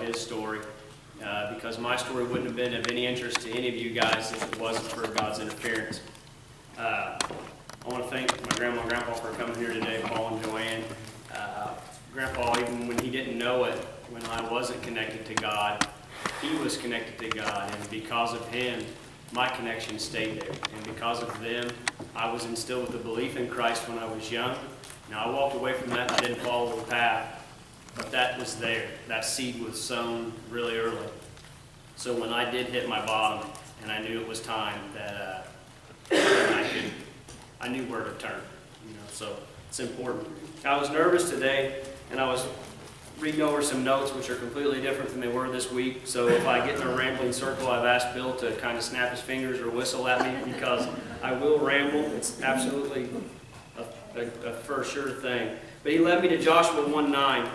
his story, because my story wouldn't have been of any interest to any of you guys if it wasn't for God's interference. I want to thank my grandma and grandpa for coming here today, Paul and Joanne. Grandpa, even when he didn't know it, when I wasn't connected to God, he was connected to God, and because of him, my connection stayed there. And because of them, I was instilled with a belief in Christ when I was young. Now, I walked away from that and I didn't follow the path, but that was there. That seed was sown really early. So when I did hit my bottom and I knew it was time, that I knew where to turn. So it's important. I was nervous today, and I was reading over some notes which are completely different than they were this week. So if I get in a rambling circle, I've asked Bill to kind of snap his fingers or whistle at me, because I will ramble. It's absolutely a for sure thing. But he led me to Joshua 1:9.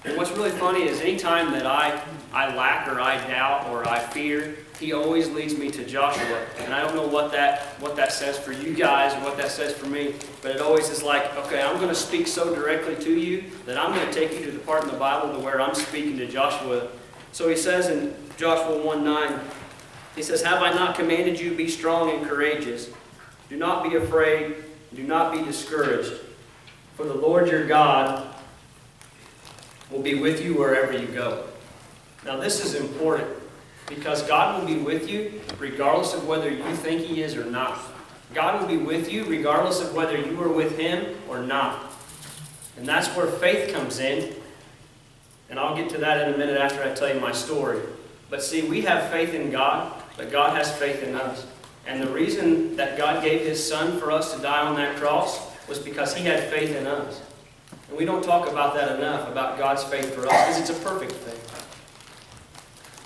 And what's really funny is anytime that I lack or I doubt or I fear, he always leads me to Joshua. And I don't know what that says for you guys or what that says for me, but it always is like, okay, I'm going to speak so directly to you that I'm going to take you to the part in the Bible to where I'm speaking to Joshua. So he says in Joshua 1:9, he says, "Have I not commanded you, be strong and courageous? Do not be afraid, do not be discouraged. For the Lord your God will be with you wherever you go." Now this is important, because God will be with you regardless of whether you think He is or not. God will be with you regardless of whether you are with Him or not. And that's where faith comes in. And I'll get to that in a minute after I tell you my story. But see, we have faith in God, but God has faith in us. And the reason that God gave His Son for us to die on that cross was because He had faith in us. And we don't talk about that enough, about God's faith for us, because it's a perfect faith.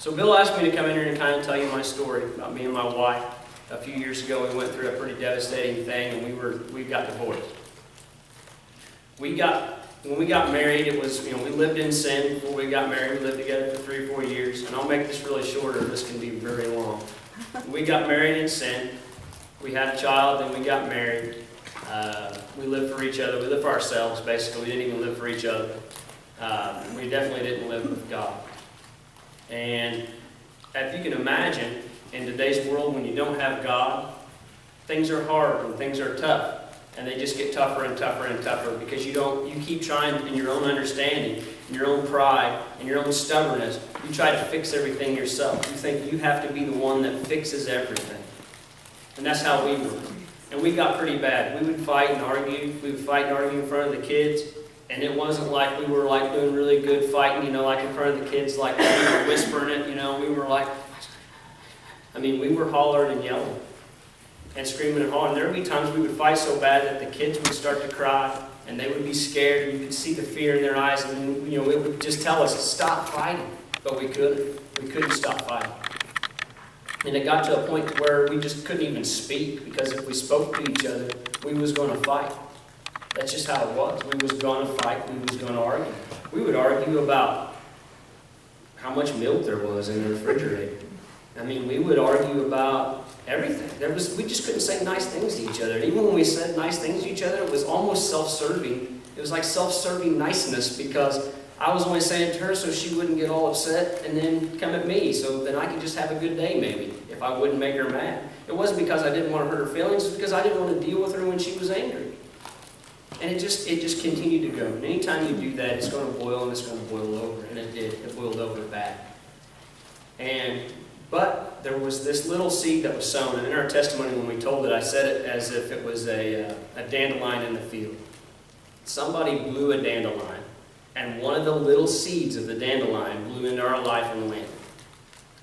So Bill asked me to come in here and kind of tell you my story about me and my wife. A few years ago, we went through a pretty devastating thing, and we got divorced. When we got married, it was, we lived in sin before we got married. We lived together for 3 or 4 years, and I'll make this really short, or this can be very long. We got married in sin. We had a child, then we got married. We lived for each other. We lived for ourselves, basically. We didn't even live for each other. We definitely didn't live with God. And if you can imagine, in today's world, when you don't have God, things are hard and things are tough. And they just get tougher and tougher and tougher, because you keep trying in your own understanding, in your own pride, in your own stubbornness. You try to fix everything yourself. You think you have to be the one that fixes everything. And that's how we were. And we got pretty bad. We would fight and argue. We would fight and argue in front of the kids. And it wasn't like we were like doing really good fighting, like in front of the kids, like we were whispering it, We were like, we were hollering and yelling and screaming and hollering. There would be times we would fight so bad that the kids would start to cry and they would be scared, and you could see the fear in their eyes, and it would just tell us to stop fighting. But we couldn't. We couldn't stop fighting. And it got to a point where we just couldn't even speak, because if we spoke to each other, we was going to fight. That's just how it was. We was going to fight. We was going to argue. We would argue about how much milk there was in the refrigerator. We would argue about everything. We just couldn't say nice things to each other. And even when we said nice things to each other, it was almost self-serving. It was like self-serving niceness, because I was only saying to her so she wouldn't get all upset and then come at me, so then I could just have a good day maybe, if I wouldn't make her mad. It wasn't because I didn't want to hurt her feelings. It was because I didn't want to deal with her when she was angry. And it just continued to go. And anytime you do that, it's going to boil, and it's going to boil over. And it did. It boiled over bad. But there was this little seed that was sown. And in our testimony, when we told it, I said it as if it was a dandelion in the field. Somebody blew a dandelion, and one of the little seeds of the dandelion blew into our life and land.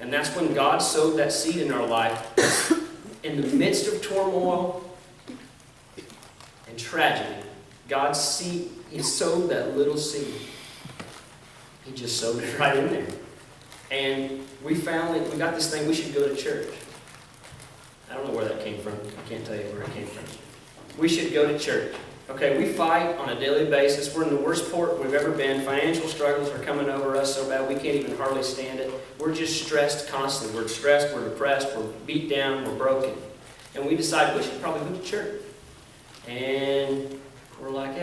And that's when God sowed that seed in our life. In the midst of turmoil and tragedy, God's seed, He sowed that little seed. He just sowed it right in there. And we got this thing, we should go to church. I don't know where that came from. I can't tell you where it came from. We should go to church. Okay, we fight on a daily basis. We're in the worst port we've ever been. Financial struggles are coming over us so bad we can't even hardly stand it. We're just stressed constantly. We're stressed, we're depressed, we're beat down, we're broken. And we decided we should probably go to church. And we're like,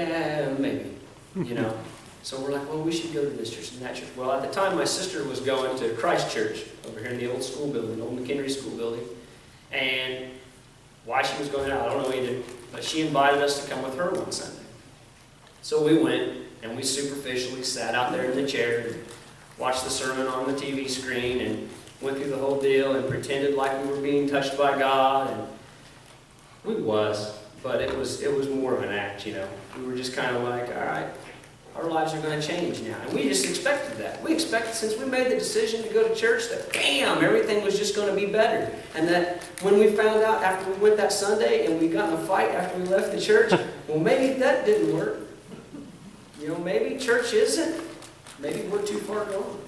maybe, So we're like, well, we should go to this church and that church. Well, at the time, my sister was going to Christ Church over here in the old school building, old McHenry School building. And why she was going out, I don't know either. But she invited us to come with her one Sunday. So we went, and we superficially sat out there in the chair and watched the sermon on the TV screen and went through the whole deal and pretended like we were being touched by God. And we was, but it was more of an act, you know. We were just kind of like, all right, our lives are going to change now. And we just expected that. We expected, since we made the decision to go to church, that bam, everything was just going to be better. And that when we found out after we went that Sunday and we got in a fight after we left the church, well, maybe that didn't work. You know, maybe church isn't. Maybe we're too far gone.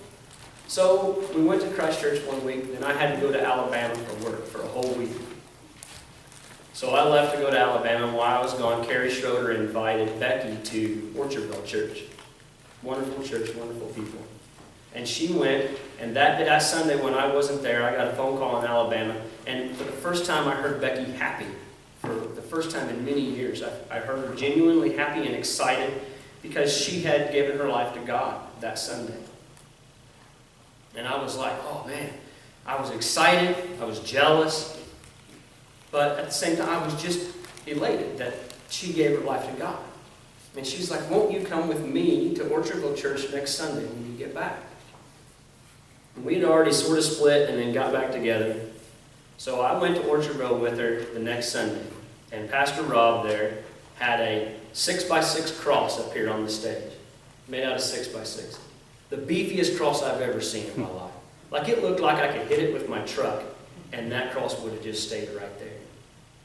So we went to Christ Church one week, and I had to go to Alabama for work for a whole week. So I left to go to Alabama, and while I was gone, Carrie Schroeder invited Becky to Orchardville Church. Wonderful church, wonderful people. And she went, and that Sunday when I wasn't there, I got a phone call in Alabama, and for the first time I heard Becky happy. For the first time in many years, I heard her genuinely happy and excited because she had given her life to God that Sunday. And I was like, oh man, I was excited, I was jealous, but at the same time I was just elated that she gave her life to God. And she's like, won't you come with me to Orchardville Church next Sunday when you get back? And we had already sort of split and then got back together. So I went to Orchardville with her the next Sunday. And Pastor Rob there had a 6x6 cross up here on the stage, made out of 6x6. The beefiest cross I've ever seen in my life. Like it looked like I could hit it with my truck, and that cross would have just stayed right there.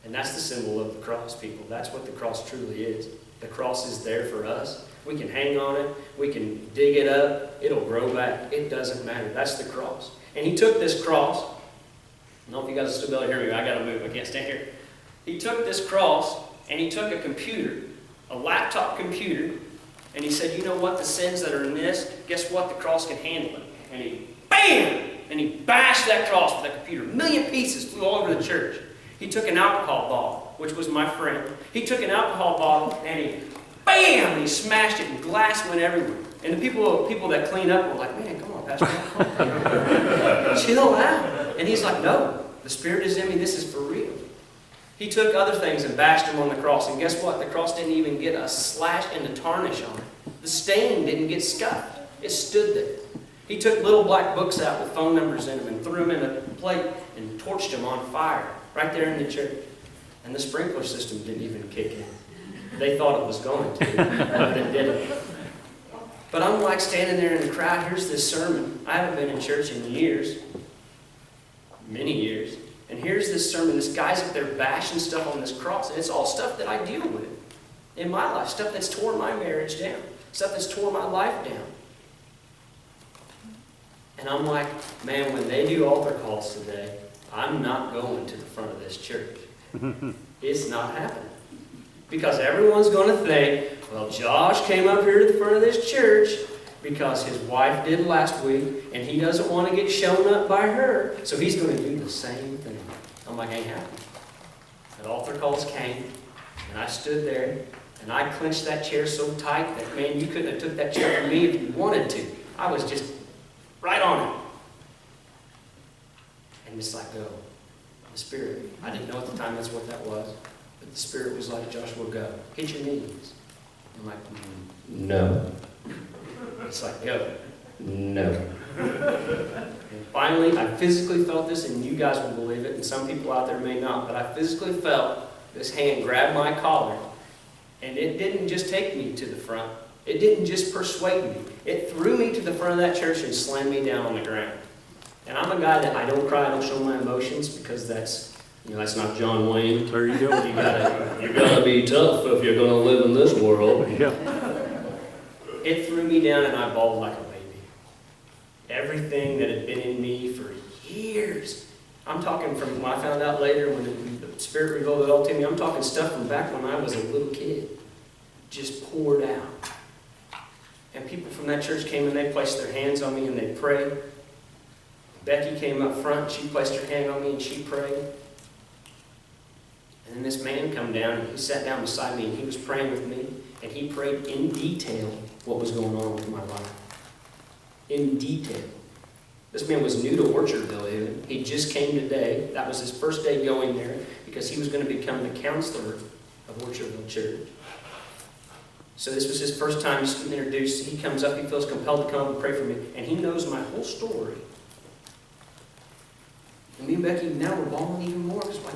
And that's the symbol of the cross, people. That's what the cross truly is. The cross is there for us. We can hang on it. We can dig it up. It'll grow back. It doesn't matter. That's the cross. And he took this cross. I don't know if you guys will still be able to hear me. I got to move. I can't stand here. He took this cross, and he took a computer, a laptop computer, and he said, you know what? The sins that are in this, guess what? The cross can handle it. And he, bam! And he bashed that cross with that computer. 1 million pieces flew all over the church. He took an alcohol bottle, which was my friend. He took an alcohol bottle and he, bam! And he smashed it and glass went everywhere. And the people that cleaned up were like, man, come on, Pastor. Chill out. And he's like, no, the Spirit is in me. This is for real. He took other things and bashed them on the cross. And guess what? The cross didn't even get a slash and a tarnish on it. The stain didn't get scuffed. It stood there. He took little black books out with phone numbers in them and threw them in a plate and torched them on fire right there in the church. And the sprinkler system didn't even kick in. They thought it was going to, but it didn't. But I'm like standing there in the crowd. Here's this sermon. I haven't been in church in years, many years. And here's this sermon. This guy's up there bashing stuff on this cross. And it's all stuff that I deal with in my life. Stuff that's torn my marriage down. Stuff that's torn my life down. And I'm like, man, when they do altar calls today, I'm not going to the front of this church. It's not happening. Because everyone's going to think, well, Josh came up here to the front of this church because his wife did last week, and he doesn't want to get shown up by her, so he's going to do the same thing. I'm like, ain't happening. The altar calls came, and I stood there, and I clenched that chair so tight that, man, you couldn't have took that chair from me if you wanted to. I was just right on it. And just like, go. The Spirit, I didn't know at the time that's what that was, but the Spirit was like, Joshua, go. Hit your knees. I'm like, no. It's like, go. No. And finally, I physically felt this, and you guys will believe it, and some people out there may not, but I physically felt this hand grab my collar, and it didn't just take me to the front. It didn't just persuade me. It threw me to the front of that church and slammed me down on the ground. And I'm a guy that I don't cry, I don't show my emotions, because that's not John Wayne. There you go. You gotta be tough if you're gonna live in this world. Yeah. It threw me down and I bawled like a baby. Everything that had been in me for years. I'm talking from when I found out later when the Spirit revealed it all to me. I'm talking stuff from back when I was a little kid. Just poured out. And people from that church came and they placed their hands on me and they prayed. Becky came up front, she placed her hand on me and she prayed. And then this man come down and he sat down beside me and he was praying with me. And he prayed in detail what was going on with my life. In detail. This man was new to Orchardville even. He just came today. That was his first day going there because he was going to become the counselor of Orchardville Church. So this was his first time he's getting introduced. He comes up, he feels compelled to come and pray for me, and he knows my whole story. And me and Becky, now we're bawling even more because like,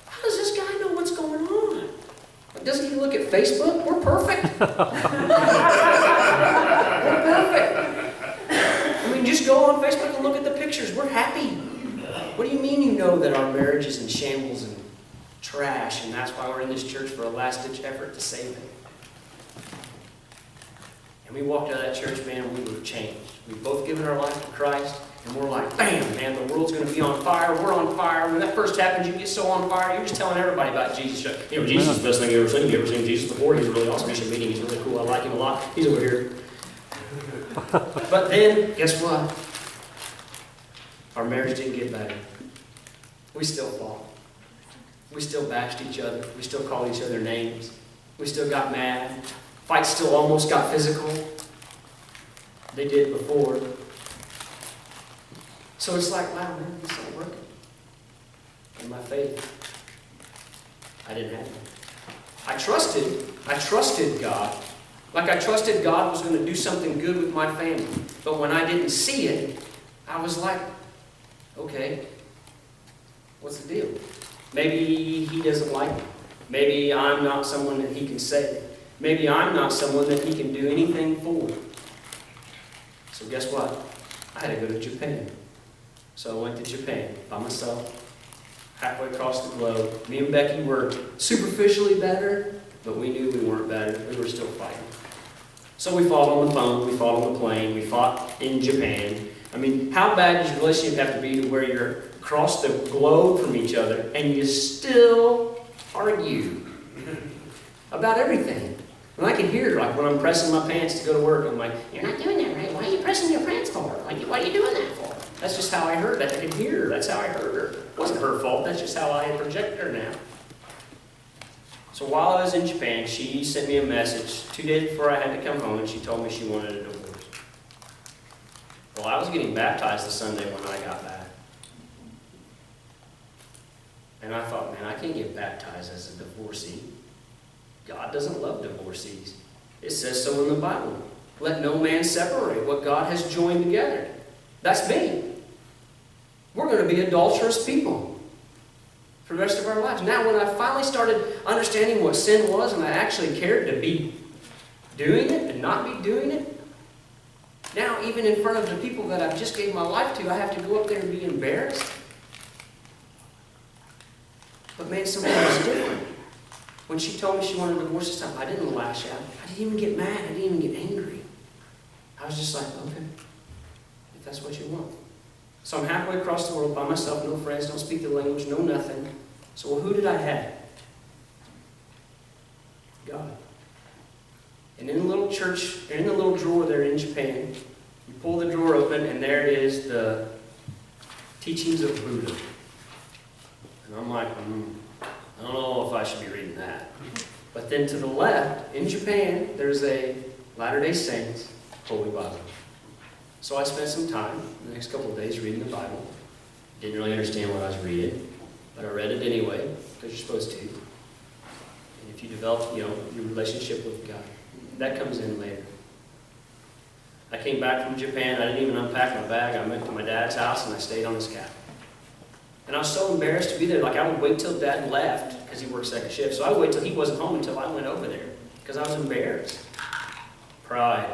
how does this guy know what's going on? Like, doesn't he look at Facebook? We're perfect. We're perfect. I mean, just go on Facebook and look at the pictures. We're happy. What do you mean you know that our marriage is in shambles and trash, and that's why we're in this church for a last-ditch effort to save it? And we walked out of that church, man, and we were changed. We've both given our life to Christ, and we're like, bam, man, the world's going to be on fire. We're on fire. When that first happens, you get so on fire, you're just telling everybody about Jesus. You know, Jesus is the best thing you've ever seen. You ever seen Jesus before? He's really awesome. You should meet him. He's really cool. I like him a lot. He's over here. But then, guess what? Our marriage didn't get better. We still fought. We still bashed each other. We still called each other names. We still got mad. Fights still almost got physical. They did before. So it's like, wow, man, this ain't working. And my faith, I didn't have it. I trusted God. Like I trusted God was going to do something good with my family. But when I didn't see it, I was like, okay, what's the deal? Maybe he doesn't like me. Maybe I'm not someone that he can save. Maybe I'm not someone that he can do anything for. So guess what? I had to go to Japan. So I went to Japan by myself, halfway across the globe. Me and Becky were superficially better, but we knew we weren't better. We were still fighting. So we fought on the phone, we fought on the plane, we fought in Japan. I mean, how bad does your relationship have to be to where you're across the globe from each other and you still argue about everything? And I can hear, like, when I'm pressing my pants to go to work, I'm like, you're not doing that right. Why are you pressing your pants for? Like, what are you doing that for? That's just how I heard that. I could hear her. That's how I heard her. It wasn't her fault. That's just how I project her now. So while I was in Japan, she sent me a message 2 days before I had to come home, and she told me she wanted a divorce. Well, I was getting baptized the Sunday when I got back. And I thought, man, I can't get baptized as a divorcee. God doesn't love divorcees. It says so in the Bible. Let no man separate what God has joined together. That's me. We're going to be adulterous people for the rest of our lives. Now, when I finally started understanding what sin was and I actually cared to be doing it and not be doing it, now even in front of the people that I've just gave my life to, I have to go up there and be embarrassed. But man, something was different. When she told me she wanted a divorce this time, I didn't lash out. I didn't even get mad. I didn't even get angry. I was just like, okay, if that's what you want. So I'm halfway across the world by myself, no friends, don't speak the language, no nothing. So well, who did I have? God. And in the little church, in the little drawer there in Japan, you pull the drawer open and there is the teachings of Buddha. And I'm like, I don't know if I should be reading that. But then to the left, in Japan, there's a Latter-day Saints Holy Bible. So I spent some time, the next couple of days, reading the Bible. Didn't really understand what I was reading, but I read it anyway, because you're supposed to. And if you develop, your relationship with God, that comes in later. I came back from Japan, I didn't even unpack my bag. I went to my dad's house and I stayed on his couch. And I was so embarrassed to be there. Like, I would wait till Dad left, because he worked second shift. So I would wait till he wasn't home until I went over there, because I was embarrassed. Pride.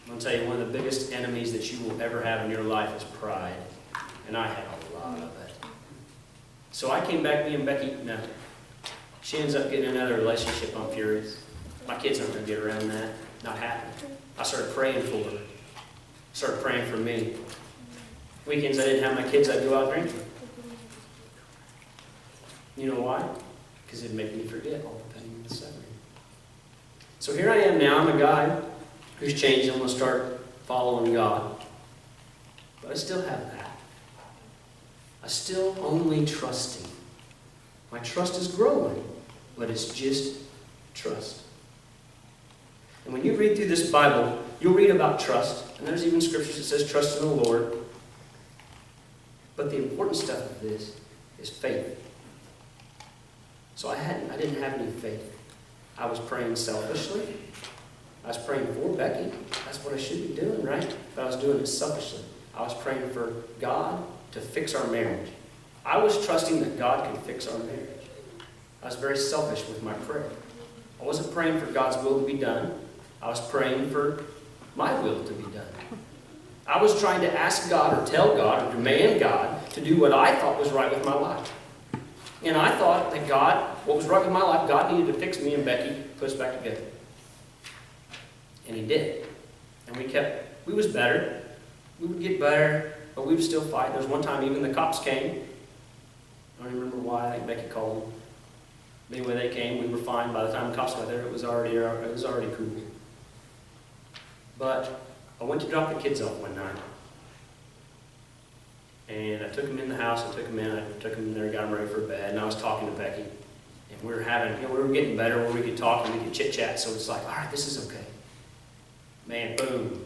I'm going to tell you, one of the biggest enemies that you will ever have in your life is pride. And I had a lot of it. So I came back, me and Becky, no. She ends up getting another relationship. I'm furious. My kids aren't going to get around that. Not happening. I started praying for her. Started praying for me. Weekends I didn't have my kids, I'd go out drinking. You know why? Because it'd make me forget all the pain and the suffering. So here I am now, I'm a guy who's changed. I'm going to start following God. But I still have that. I still only trust Him. My trust is growing, but it's just trust. And when you read through this Bible, you'll read about trust. And there's even scriptures that says trust in the Lord. But the important stuff of this is faith. So I didn't have any faith. I was praying selfishly. I was praying for Becky. That's what I should be doing, right? But I was doing it selfishly. I was praying for God to fix our marriage. I was trusting that God could fix our marriage. I was very selfish with my prayer. I wasn't praying for God's will to be done. I was praying for my will to be done. I was trying to ask God or tell God or demand God to do what I thought was right with my life. And I thought that God, what was right with my life, God needed to fix me and Becky, put us back together. And He did. And we was better. We would get better, but we would still fight. There was one time even the cops came. I don't even remember why. I think Becky called them. Anyway, they came. We were fine. By the time the cops got there, it was already cool. But I went to drop the kids off one night. And I took them in the house. I took them in there, got them ready for bed. And I was talking to Becky. And we were we were getting better where we could talk and we could chit-chat. So it's like, all right, this is okay. Man, boom.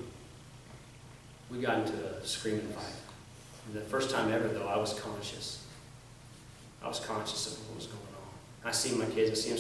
We got into a screaming fight. And the first time ever, though, I was conscious. I was conscious of what was going on. I see my kids. I see them